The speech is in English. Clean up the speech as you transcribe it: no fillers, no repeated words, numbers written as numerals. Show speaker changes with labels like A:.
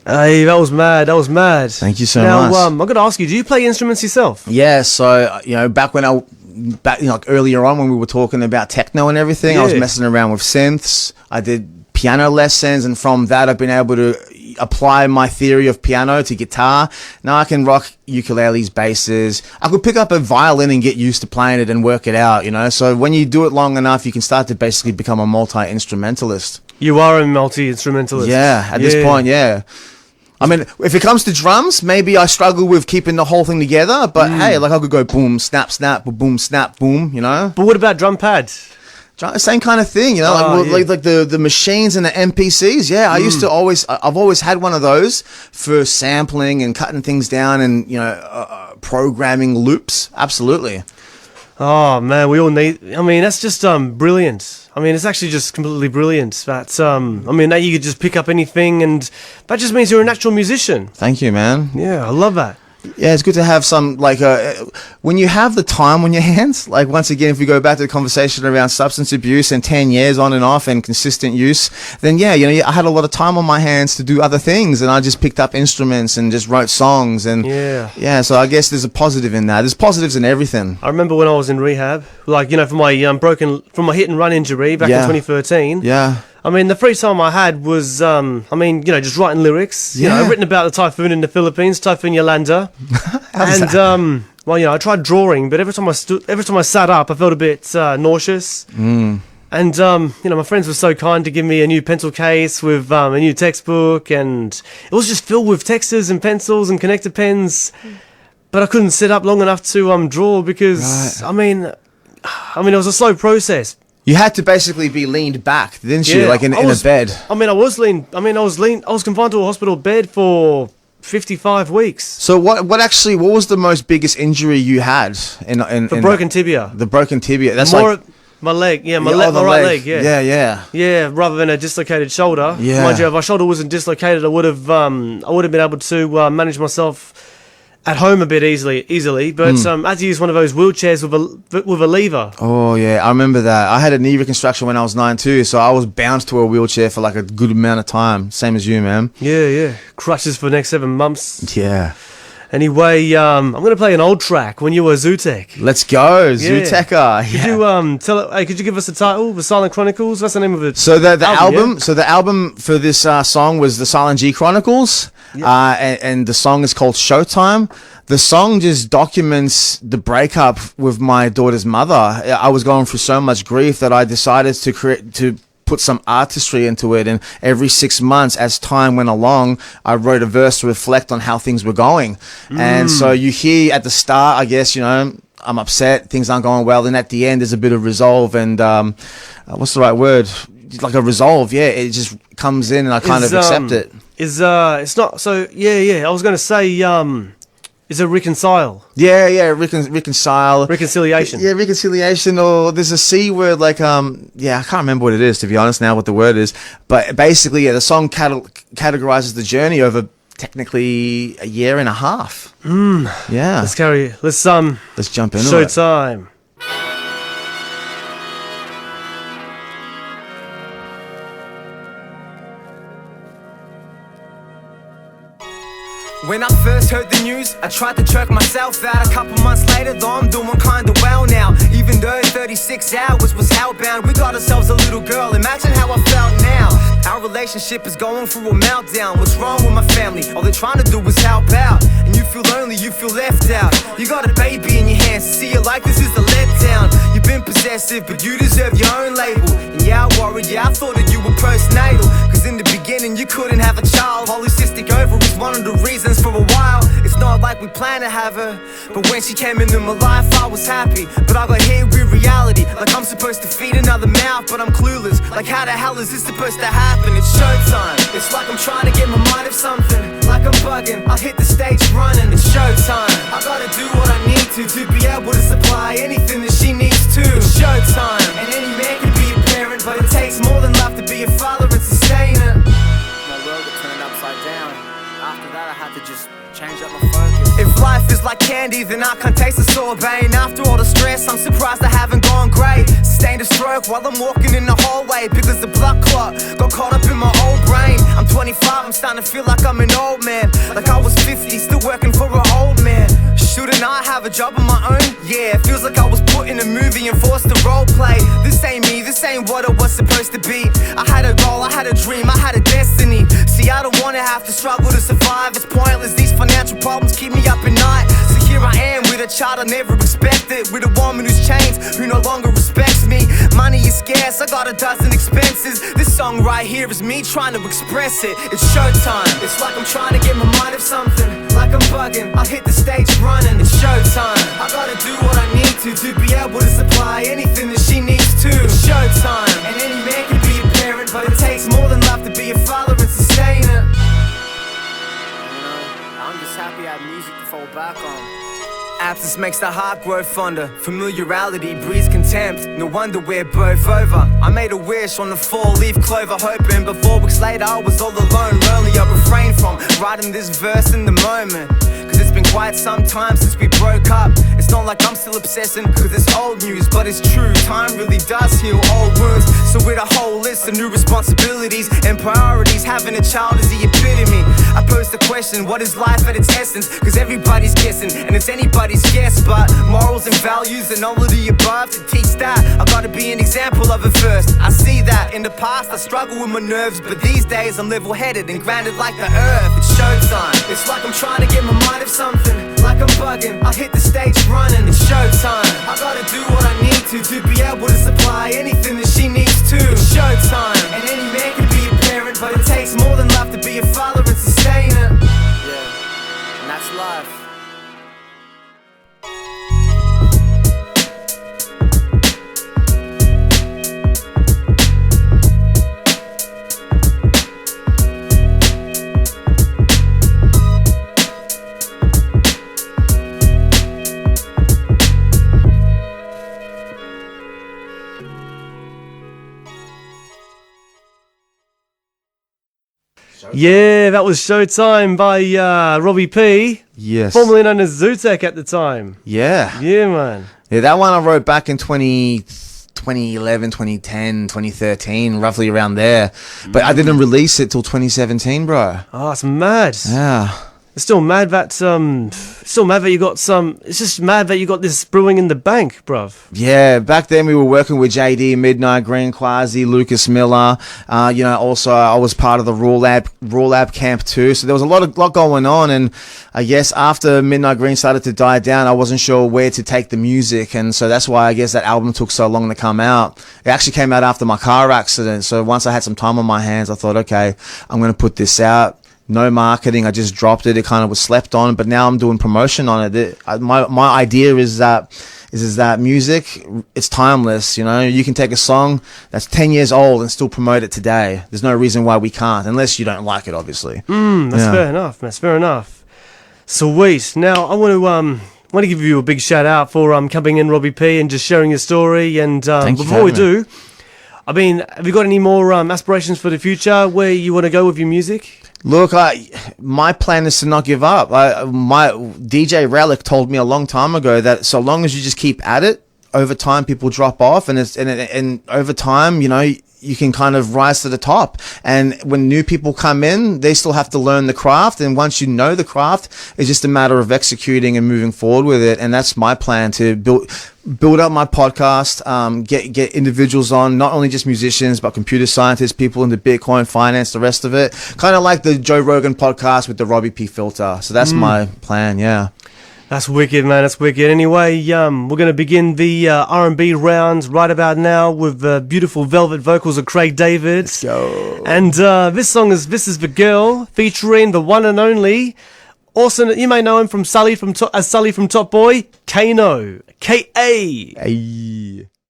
A: Hey, that was mad. That was mad.
B: Thank you so
A: much.
B: much.
A: I've got to ask you, do you play instruments yourself?
B: Yeah, so, back like earlier on when we were talking about techno and everything, I was messing around with synths. I did piano lessons, and from that I've been able to apply my theory of piano to guitar. Now I can rock ukuleles, basses. I could pick up a violin and get used to playing it and work it out, So when you do it long enough, you can start to basically become a multi-instrumentalist.
A: You are a multi-instrumentalist.
B: Yeah, at this point, yeah. I mean, if it comes to drums, maybe I struggle with keeping the whole thing together, but hey, like I could go boom, snap, snap, boom, snap, boom,
A: But what about drum pads?
B: Same kind of thing, like the machines and the MPCs. Yeah, I've always had one of those for sampling and cutting things down and programming loops. Absolutely.
A: Oh man, we all need. I mean, that's just brilliant. I mean, it's actually just completely brilliant. That now you could just pick up anything, and that just means you're a natural musician.
B: Thank you, man.
A: Yeah, I love that.
B: Yeah, it's good to have some, when you have the time on your hands, like, once again, if we go back to the conversation around substance abuse and 10 years on and off and consistent use, then yeah, I had a lot of time on my hands to do other things, and I just picked up instruments and just wrote songs, and yeah, so I guess there's a positive in that. There's positives in everything.
A: I remember when I was in rehab, for my from my hit and run injury back in 2013.
B: Yeah.
A: I mean, the free time I had was, just writing lyrics. I've written about the typhoon in the Philippines, Typhoon Yolanda. And, I tried drawing, but every time I sat up, I felt a bit nauseous. And, my friends were so kind to give me a new pencil case with a new textbook, and it was just filled with textures and pencils and connector pens. But I couldn't sit up long enough to draw because, it was a slow process.
B: You had to basically be leaned back, didn't you? Like in a bed.
A: I was confined to a hospital bed for 55 weeks.
B: So what was the most biggest injury you had?
A: The broken tibia.
B: The broken tibia. That's
A: my leg. Yeah, my right leg. Yeah.
B: Yeah,
A: rather than a dislocated shoulder.
B: Yeah.
A: Mind you, if my shoulder wasn't dislocated, I would have been able to manage myself at home a bit easily, but I had to use one of those wheelchairs with a lever.
B: Oh yeah, I remember that. I had a knee reconstruction when I was 9 too, so I was bound to a wheelchair for like a good amount of time. Same as you, man.
A: Yeah. Crutches for the next 7 months.
B: Yeah.
A: Anyway, I'm gonna play an old track when you were Gzutek.
B: Let's go, Zuteker.
A: Could you give us the title? The Silent Chronicles. That's the name of it.
B: So the album. Yeah? So the album for this song was the Silent G Chronicles. And the song is called Showtime. The song just documents the breakup with my daughter's mother. I was going through so much grief that I decided to put some artistry into it, and every 6 months as time went along, I wrote a verse to reflect on how things were going. And so you hear at the start, I guess, I'm upset, things aren't going well, and at the end there's a bit of resolve, and what's the right word? Like a resolve, yeah. It just comes in and I kind of accept it.
A: It's not so. Yeah. I was going to say, is it reconcile?
B: Yeah. Reconcile.
A: Reconciliation.
B: Yeah, reconciliation. Or there's a C word, like I can't remember what it is, to be honest. Now, what the word is, but basically, the song categorizes the journey over technically a year and a half. Yeah.
A: Let's jump into Showtime.
C: When I first heard the news, I tried to jerk myself out. A couple months later, though, I'm doing kinda well now. Even though 36 hours was hellbound, we got ourselves a little girl. Imagine how I felt now. Our relationship is going through a meltdown. What's wrong with my family? All they're trying to do is help out. And you feel lonely, you feel left out. You got a baby in your hands, see it like this is a letdown. You've been possessive, but you deserve your own label. And yeah, I worried, I thought that you were postnatal. Cause in the beginning, you couldn't have a child. Polycystic ovaries, one of the reasons for a while. It's not like we planned to have her, but when she came into my life, I was happy. But I got hit with reality, like I'm supposed to feed another mouth, but I'm clueless. Like how the hell is this supposed to happen? It's showtime. It's like I'm trying to get my mind off something. Like I'm bugging, I'll hit the stage running. It's showtime. I gotta do what I need to be able to supply anything that she needs to. It's showtime. And any man can be a parent, but it takes more than love to be a father and sustain it. My world got turned upside down. After that, I had to just change up my focus. If life is like candy, then I can't taste the sorbet. And after all the stress, I'm surprised I haven't gone grey. Sustained a stroke while I'm walking in the hallway because the blood clot got caught up in my old brain. I'm 25, I'm starting to feel like I'm an old man. Like I was 50, still working for an old man. Shouldn't I have a job of my own? Yeah, it feels like I was put in a movie and forced to role play. This ain't me, this ain't what I was supposed to be. I had a goal, I had a dream, I had a destiny. See, I don't wanna have to struggle to survive. It's pointless, these financial problems keep me up at night. So here I am with a child I never expected, with a woman who's changed, who no longer respects me. Money is scarce, I got a dozen expenses. This song right here is me trying to express it. It's showtime. It's like I'm trying to get my mind off something, like I'm bugging. I hit the stage running. It's showtime. I gotta do what I need to be able to supply anything that she needs to. It's showtime. And any man can be a parent, but it takes more than love to be a father and sustain it. I'm just happy I have music to fall back on. Absence makes the heart grow fonder. Familiarity breeds contempt. No wonder we're both over. I made a wish on the 4-leaf clover, hoping, but 4 weeks later I was all alone. Lonely, I refrained from writing this verse in the moment, cause it's been quite some time since we broke up. It's not like I'm still obsessing, cause it's old news, but it's true, time really does heal old wounds. So with a whole list of new responsibilities and priorities, having a child is the epitome. I pose the question, what is life at its essence? Cause everybody's guessing, and it's anybody's guess. But morals and values and all of the above, to teach that, I gotta be an example of it first. I see that in the past I struggle with my nerves, but these days I'm level-headed and grounded like the earth. It's showtime. It's like I'm trying to get my mind off something, like I'm bugging. I hit the stage running. It's showtime. I gotta do what I need to be able to supply anything that she needs to. It's showtime. And any man can be a parent, but it takes more than love to be a father and sustain it. Yeah, and that's life.
A: Yeah, that was Showtime by Robbie P.
B: Yes.
A: Formerly known as Gzutek at the time.
B: Yeah.
A: Yeah, man.
B: Yeah, that one I wrote back in 2011, 2010, 2013, roughly around there. But I didn't release it till 2017, bro.
A: Oh, it's mad.
B: Yeah.
A: It's still mad that you got some. It's just mad that you got this brewing in the bank, bruv.
B: Yeah, back then we were working with JD, Midnight Green, Quasi, Lucas Miller. Also I was part of the Raw Lab camp too. So there was a lot going on, and I guess after Midnight Green started to die down, I wasn't sure where to take the music, and so that's why I guess that album took so long to come out. It actually came out after my car accident. So once I had some time on my hands, I thought, okay, I'm going to put this out. No marketing, I just dropped it. It kind of was slept on, but now I'm doing promotion on it. My idea is that music, it's timeless. You know, you can take a song that's 10 years old and still promote it today. There's no reason why we can't, unless you don't like it, obviously.
A: Fair enough. That's fair enough. Sweet. Now I want to give you a big shout out for coming in, Robbie P, and just sharing your story. And before we do, I mean, have you got any more aspirations for the future? Where you want to go with your music?
B: Look, my plan is to not give up. My DJ Relic told me a long time ago that so long as you just keep at it, over time people drop off, and over time, you know, you can kind of rise to the top. And when new people come in, they still have to learn the craft. And once you know the craft, it's just a matter of executing and moving forward with it. And that's my plan, to build up my podcast, get individuals on, not only just musicians, but computer scientists, people into Bitcoin, finance, the rest of it. Kind of like the Joe Rogan podcast with the Robbie P filter. So that's my plan, yeah.
A: That's wicked, man. That's wicked. Anyway, we're going to begin the R&B round right about now with beautiful velvet vocals of Craig David.
B: Let's go.
A: And this is The Girl, featuring the one and only, also you may know him from Sully from Top Boy, Kano, K.A.
B: Hey.